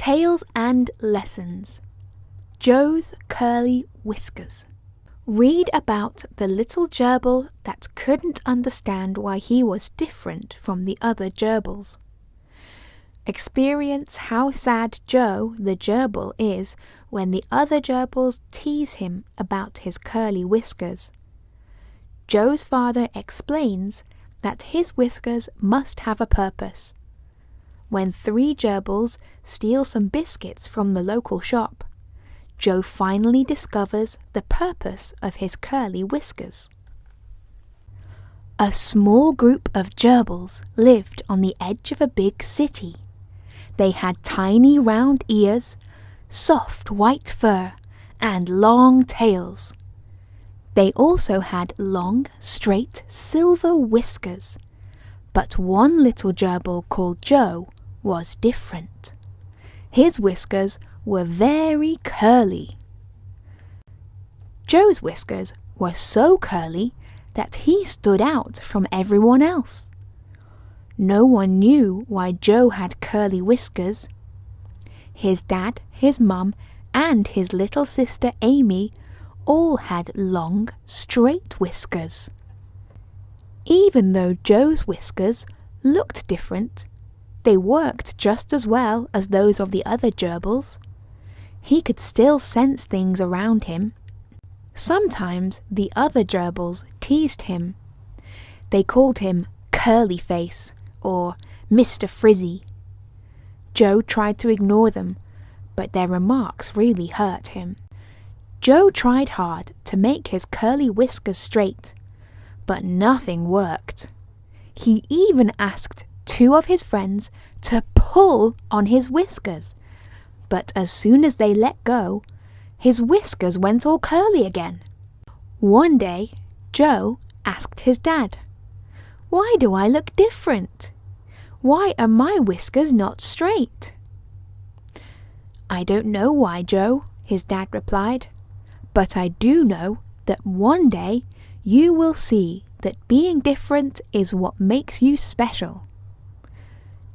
Tales and Lessons. Joe's Curly Whiskers. Read about the little gerbil that couldn't understand why he was different from the other gerbils. Experience how sad Joe the gerbil is when the other gerbils tease him about his curly whiskers. Joe's father explains that his whiskers must have a purpose. When 3 gerbils steal some biscuits from the local shop, Joe finally discovers the purpose of his curly whiskers. A small group of gerbils lived on the edge of a big city. They had tiny round ears, soft white fur, and long tails. They also had long, straight, silver whiskers. But one little gerbil called Joe was different. His whiskers were very curly. Joe's whiskers were so curly that he stood out from everyone else. No one knew why Joe had curly whiskers. His dad, his mum, and his little sister Amy all had long, straight whiskers. Even though Joe's whiskers looked different, they worked just as well as those of the other gerbils. He could still sense things around him. Sometimes the other gerbils teased him. They called him Curly Face or Mr. Frizzy. Joe tried to ignore them, but their remarks really hurt him. Joe tried hard to make his curly whiskers straight, but nothing worked. He even asked 2 of his friends to pull on his whiskers, but as soon as they let go, his whiskers went all curly again. One day, Joe asked his dad, "Why do I look different? Why are my whiskers not straight?" "I don't know why, Joe," his dad replied, "but I do know that one day you will see that being different is what makes you special."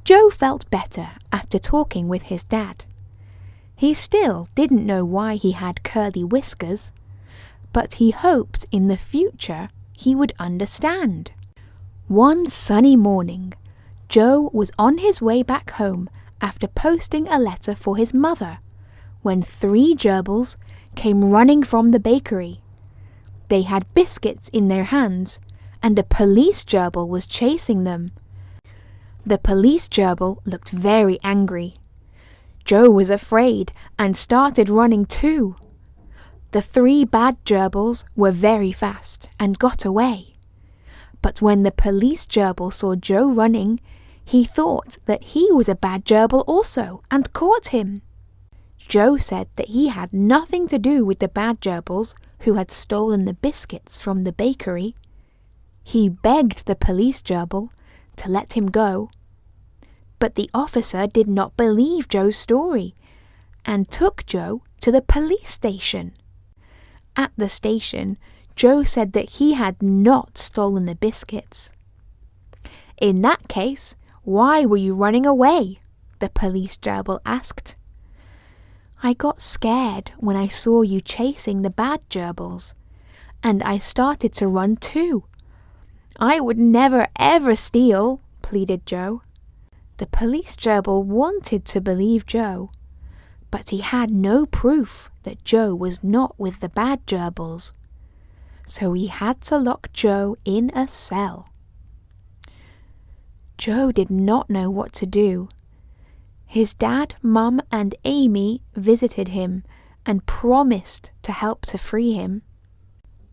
Joe felt better after talking with his dad. He still didn't know why he had curly whiskers, but he hoped in the future he would understand. One sunny morning, Joe was on his way back home after posting a letter for his mother, when 3 gerbils came running from the bakery. They had biscuits in their hands, and a police gerbil was chasing them. The police gerbil looked very angry. Joe was afraid and started running too. The 3 bad gerbils were very fast and got away. But when the police gerbil saw Joe running, he thought that he was a bad gerbil also and caught him. Joe said that he had nothing to do with the bad gerbils who had stolen the biscuits from the bakery. He begged the police gerbil to let him go. But the officer did not believe Joe's story and took Joe to the police station. At the station, Joe said that he had not stolen the biscuits. "In that case, why were you running away?" the police gerbil asked. "I got scared when I saw you chasing the bad gerbils, and I started to run too. I would never ever steal," pleaded Joe. The police gerbil wanted to believe Joe, but he had no proof that Joe was not with the bad gerbils, so he had to lock Joe in a cell. Joe did not know what to do. His dad, mum, and Amy visited him and promised to help to free him.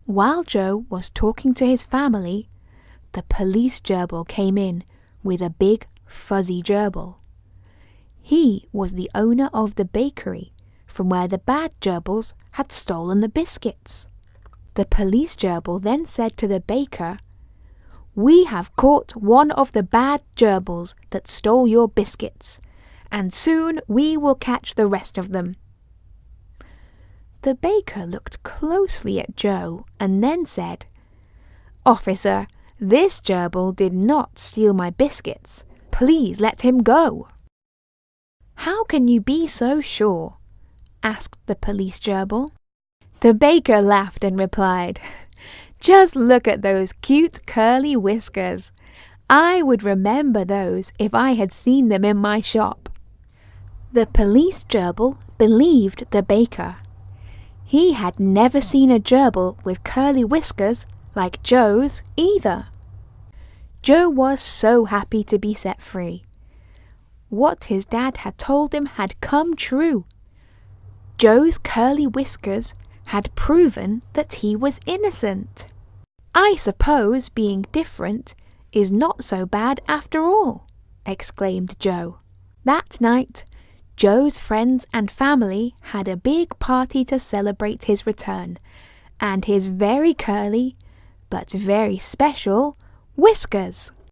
While Joe was talking to his family, the police gerbil came in with a big fuzzy gerbil. He was the owner of the bakery from where the bad gerbils had stolen the biscuits. The police gerbil then said to the baker, "We have caught one of the bad gerbils that stole your biscuits, and soon we will catch the rest of them." The baker looked closely at Joe and then said, "Officer, this gerbil did not steal my biscuits. Please let him go." "How can you be so sure?" asked the police gerbil. The baker laughed and replied, "Just look at those cute curly whiskers. I would remember those if I had seen them in my shop." The police gerbil believed the baker. He had never seen a gerbil with curly whiskers like Joe's either. Joe was so happy to be set free. What his dad had told him had come true. Joe's curly whiskers had proven that he was innocent. "I suppose being different is not so bad after all," exclaimed Joe. That night, Joe's friends and family had a big party to celebrate his return, and his very curly, but very special, whiskers.